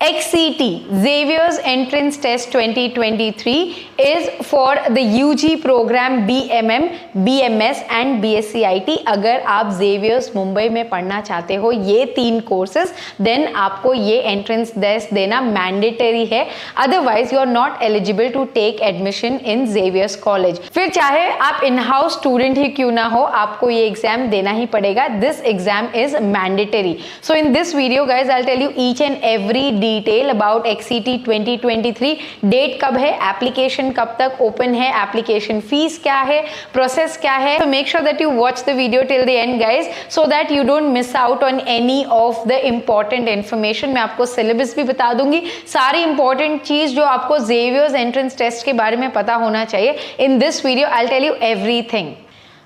XCT, Xavier's Entrance Test 2023 is for the UG program BMM, BMS and BSc-IT। अगर आप Xavier's Mumbai में पढ़ना चाहते हो ये 3 कोर्सेज, देन आपको ये एंट्रेंस टेस्ट देना मैंडेटरी है, otherwise you are not eligible to take admission in Xavier's college. फिर चाहे आप इन हाउस स्टूडेंट ही क्यों ना हो, आपको ये एग्जाम देना ही पड़ेगा। This exam is mandatory. So in this video guys I will tell you each and every detail about XCT 2023। Date कब है, एप्लीकेशन कब तक ओपन है, एप्लीकेशन फीस क्या है, प्रोसेस क्या है। So make sure that you watch the video till the end guys, so that you don't miss out on any of the important information। मैं आपको सिलेबस भी बता दूंगी, सारी इंपॉर्टेंट चीज जो आपको Xavier's एंट्रेंस टेस्ट के बारे में पता होना चाहिए। In this video I'll tell you everything।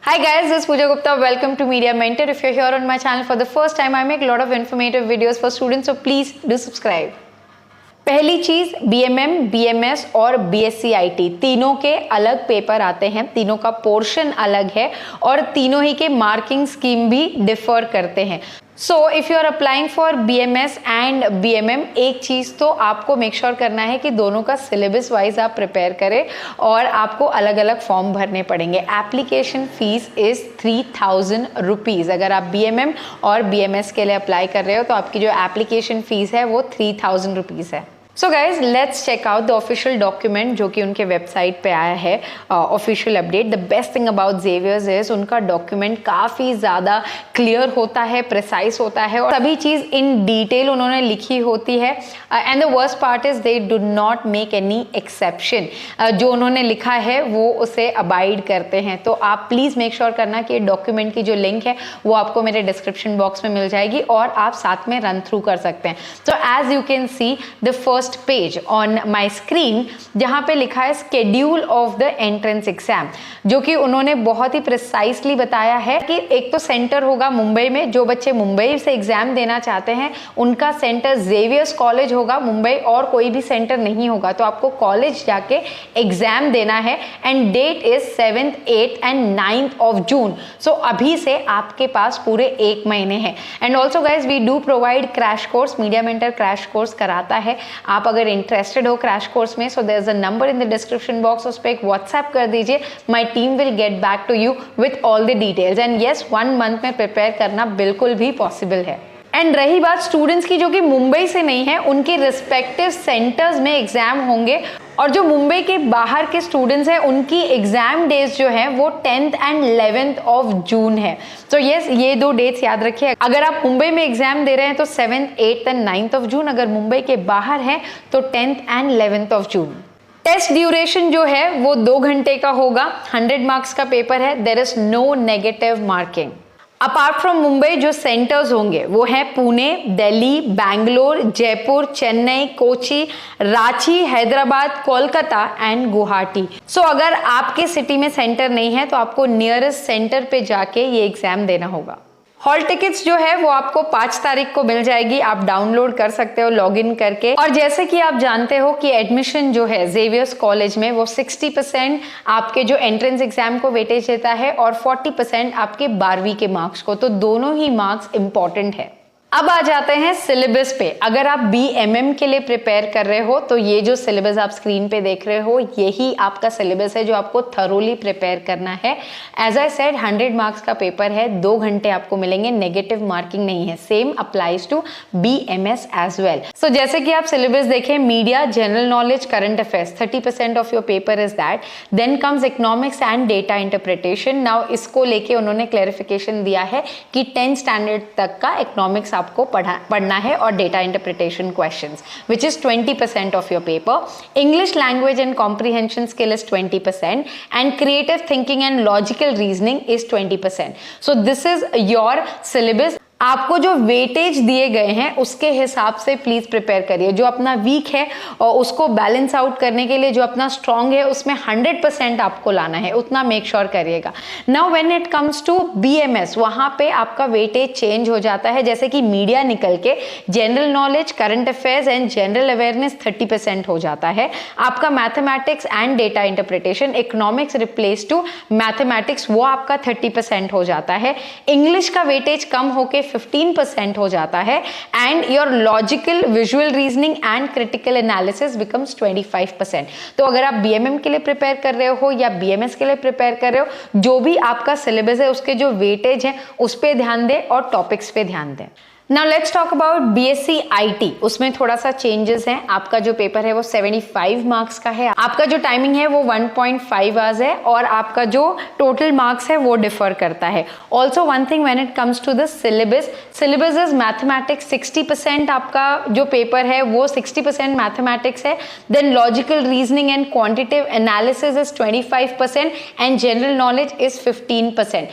Hi guys, this is Pooja Gupta. Welcome to Media Mentor. If you're here on my channel for the first time, I make a lot of informative videos for students, so please do subscribe। पहली चीज BMM, BMS और BSc-IT तीनों के अलग paper आते हैं, तीनों का पोर्शन अलग है और तीनों ही के मार्किंग स्कीम भी डिफर करते हैं। So if you are applying for BMS and BMM, एक चीज़ तो आपको मेक श्योर करना है कि दोनों का सिलेबस वाइज आप प्रिपेयर करें और आपको अलग अलग फॉर्म भरने पड़ेंगे। Application fees is 3000 rupees. अगर आप BMM और BMS के लिए अप्लाई कर रहे हो तो आपकी जो एप्लीकेशन फीस है वो 3000 रुपीज़ है। So guys let's check out the official document जो कि उनके वेबसाइट पे आया है, official update. The best thing about Xavier's is उनका डॉक्यूमेंट काफ़ी ज़्यादा क्लियर होता है, प्रिसाइज होता है और सभी चीज़ इन डिटेल उन्होंने लिखी होती है। And the worst part is they do not make any exception. जो उन्होंने लिखा है वो उसे अबाइड करते हैं। तो आप प्लीज़ मेक श्योर करना कि डॉक्यूमेंट की जो लिंक है वो आपको मेरे डिस्क्रिप्शन बॉक्स में मिल जाएगी और आप साथ में रन थ्रू कर सकते हैं। तो as you can see the first page on my screen जहां पे लिखा है schedule of the entrance exam, जो कि उन्होंने बहुत ही प्रिसाइसली बताया है कि एक तो सेंटर होगा मुंबई में, जो बच्चे मुंबई से एग्जाम देना चाहते हैं उनका सेंटर Xavier's कॉलेज होगा मुंबई, और कोई भी सेंटर नहीं होगा। तो आपको कॉलेज जाके एग्जाम देना है and date is 7th, 8th and 9th of June. So अभी से आपके पास पूरे 1 महीने हैं। And also guys we do provide crash course, Media Mentor crash course कराता है। आप अगर इंटरेस्टेड हो क्रैश कोर्स में, so there is a number in the description box, उस पर एक व्हाट्सएप कर दीजिए। My team will get back to you with all the details. And yes, 1 month में प्रिपेयर करना बिल्कुल भी पॉसिबल है। एंड रही बात स्टूडेंट्स की जो कि मुंबई से नहीं है, उनके रिस्पेक्टिव सेंटर्स में एग्जाम होंगे और जो मुंबई के बाहर के स्टूडेंट्स हैं उनकी एग्जाम डेज जो है वो 10th एंड 11th ऑफ जून है। तो यस, ये 2 डेट्स याद रखिए। अगर आप मुंबई में एग्जाम दे रहे हैं तो 7th, 8th and 9th of जून, अगर मुंबई के बाहर है तो 10th and 11th of June. Test duration जो है वो 2 घंटे का होगा। 100 मार्क्स का पेपर है। There is no negative marking. Apart from Mumbai जो सेंटर्स होंगे वो हैं पुणे, दिल्ली, बैंगलोर, जयपुर, चेन्नई, कोची, रांची, हैदराबाद, कोलकाता एंड गुवाहाटी। सो अगर आपके सिटी में सेंटर नहीं है तो आपको नियरेस्ट सेंटर पे जाके ये एग्जाम देना होगा। हॉल टिकट्स जो है वो आपको 5 तारीख को मिल जाएगी। आप डाउनलोड कर सकते हो लॉगिन करके। और जैसे कि आप जानते हो कि एडमिशन जो है Xavier's कॉलेज में वो 60% आपके जो एंट्रेंस एग्जाम को वेटेज देता है और 40% आपके 12वीं के मार्क्स को। तो दोनों ही मार्क्स इंपॉर्टेंट है। अब आ जाते हैं सिलेबस पे। अगर आप BMM के लिए प्रिपेयर कर रहे हो तो ये जो सिलेबस आप स्क्रीन पे देख रहे हो यही आपका सिलेबस है जो आपको थरोली प्रिपेयर करना है। एज आई सेड 100 मार्क्स का पेपर है, 2 घंटे आपको मिलेंगे, नेगेटिव मार्किंग नहीं है। Same applies to BMS as well. So जैसे कि आप सिलेबस देखें, media, general knowledge, current affairs, 30% of your paper is that. Then comes economics and data interpretation. Now इसको लेके उन्होंने क्लैरिफिकेशन दिया है कि 10th स्टैंडर्ड तक का इकोनॉमिक्स आपको पढ़ना है और data interpretation questions, which is 20% of your paper. English language and comprehension skill is 20% and creative thinking and logical reasoning is 20%। So this is your syllabus. आपको जो वेटेज दिए गए हैं उसके हिसाब से प्लीज प्रिपेयर करिए। जो अपना वीक है और उसको बैलेंस आउट करने के लिए जो अपना स्ट्रांग है उसमें 100% आपको लाना है, उतना मेक श्योर करिएगा। Now when it comes to BMS, वहां पे आपका वेटेज चेंज हो जाता है। जैसे कि मीडिया निकल के general knowledge, current affairs and general awareness 30% हो जाता है। आपका mathematics and data interpretation, economics replace to mathematics, वो आपका 30% हो जाता है। इंग्लिश का वेटेज कम होके 15% हो जाता है and your logical, visual reasoning and critical analysis becomes 25%। तो अगर आप बीएमएम के लिए प्रिपेयर कर रहे हो या बीएमएस के लिए प्रिपेयर कर रहे हो, जो भी आपका सिलेबस है उसके जो वेटेज है उस पे ध्यान दें और टॉपिक्स पे ध्यान दें। Now let's talk about BSc IT. उसमें थोड़ा सा चेंजेस हैं। आपका जो पेपर है वो 75 मार्क्स का है, आपका जो टाइमिंग है वो 1.5 आवर्स है और आपका जो टोटल मार्क्स है वो डिफर करता है। Also one thing when it comes to the syllabus is mathematics 60%, आपका जो पेपर है वो 60% मैथमेटिक्स है, then logical reasoning and quantitative analysis is 25% and general knowledge is 15%।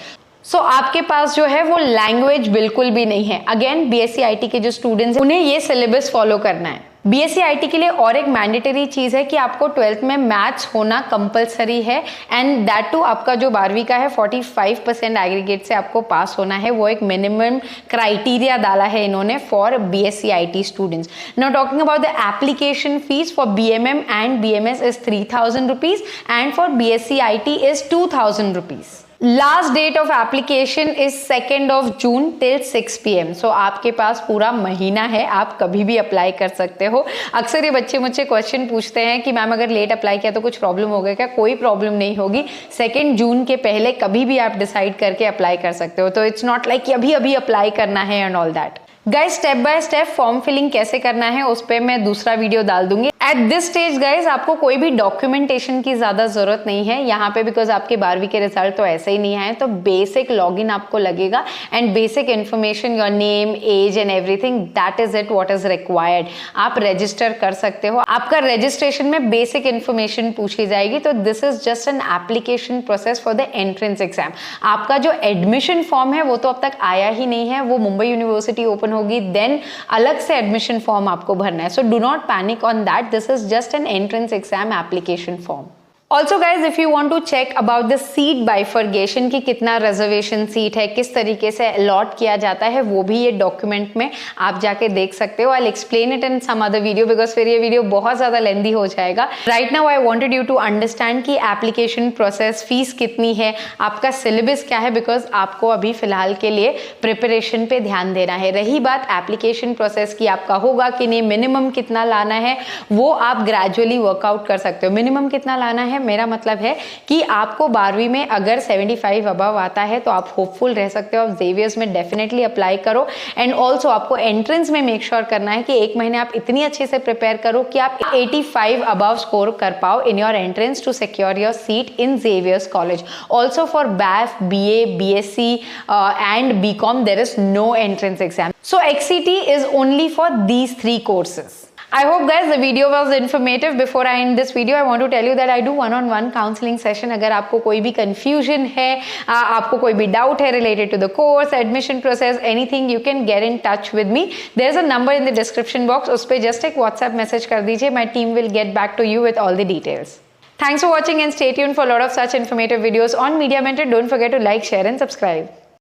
So आपके पास जो है वो लैंग्वेज बिल्कुल भी नहीं है। अगेन बीएससी आईटी के जो स्टूडेंट्स हैं उन्हें ये सिलेबस फॉलो करना है। बीएससी आईटी के लिए और एक मैंडेटरी चीज है कि आपको 12th में मैथ्स होना कंपलसरी है एंड दैट टू आपका जो 12वीं का है 45% एग्रीगेट से आपको पास होना है। वो एक मिनिमम क्राइटेरिया डाला है इन्होंने for BSc IT students. Now talking about the application fees for BMM and BMS is 3000 rupees and for BSc IT is 2000 rupees. Last date of application is 2nd of June till 6 PM। सो आपके पास पूरा महीना है, आप कभी भी apply कर सकते हो। अक्सर ये बच्चे मुझसे क्वेश्चन पूछते हैं कि मैम अगर लेट अप्लाई किया तो कुछ प्रॉब्लम होगा क्या? कोई प्रॉब्लम नहीं होगी। 2 जून के पहले कभी भी आप डिसाइड करके अप्लाई कर सकते हो। तो इट्स नॉट लाइक कि अभी अभी अप्लाई करना है and all that. Guys step by step form filling कैसे करना है उस पर मैं दूसरा वीडियो डाल दूंगी। एट दिस स्टेज गाइज आपको कोई भी डॉक्यूमेंटेशन की ज्यादा जरूरत नहीं है यहाँ पे, बिकॉज आपके 12वीं के रिजल्ट तो ऐसे ही नहीं आए। तो बेसिक लॉगिन आपको लगेगा and basic information, your name, age and everything, that is it what is required. आप रजिस्टर कर सकते हो। आपका रजिस्ट्रेशन में बेसिक इन्फॉर्मेशन पूछी जाएगी। तो this is just an application process for the entrance exam. आपका जो एडमिशन फॉर्म है वो तो अब तक आया ही नहीं है, वो मुंबई यूनिवर्सिटी ओपन होगी, देन अलग से एडमिशन फॉर्म आपको भरना है। So do not panic on that, this is just an entrance exam application form. Also guys if you want to check about the seat bifurcation की कितना रिजर्वेशन सीट है, किस तरीके से अलॉट किया जाता है, वो भी ये डॉक्यूमेंट में आप जाके देख सकते हो। I will explain it in some other video because फिर ये वीडियो बहुत ज्यादा लेंदी हो जाएगा। Right now I wanted you to understand कि एप्लीकेशन प्रोसेस, फीस कितनी है, आपका सिलेबस क्या है, बिकॉज आपको अभी फिलहाल के लिए प्रिपरेशन पे ध्यान देना है। रही बात एप्लीकेशन प्रोसेस की, आपका होगा कि नहीं, मिनिमम कितना लाना है, वो आप ग्रेजुअली वर्कआउट कर सकते हो। मिनिमम कितना लाना है मेरा मतलब है कि आपको 12वीं में अगर 75 अबव आता है तो आप होपफुल रह सकते हो। आप जेवियर्स में डेफिनेटली अप्लाई करो एंड ऑल्सो आपको एंट्रेंस में मेक श्योर करना है कि एक महीने आप इतनी अच्छे से प्रिपेयर करो कि आप 85 अबव स्कोर कर पाओ in your entrance to secure your seat in Xavier's college. Also for BAF, BA, BSc and BCom there is no entrance exam. So XCT is only for these 3 courses. I hope guys the video was informative. Before I end this video, I want to tell you that I do one-on-one counseling session. अगर आपको कोई भी confusion है, आपको कोई भी doubt है related to the course, admission process, anything, you can get in touch with me. There's a number in the description box. उस पे just एक WhatsApp message कर दीजिए. My team will get back to you with all the details. Thanks for watching and stay tuned for a lot of such informative videos on Media Mentor. Don't forget to like, share and subscribe.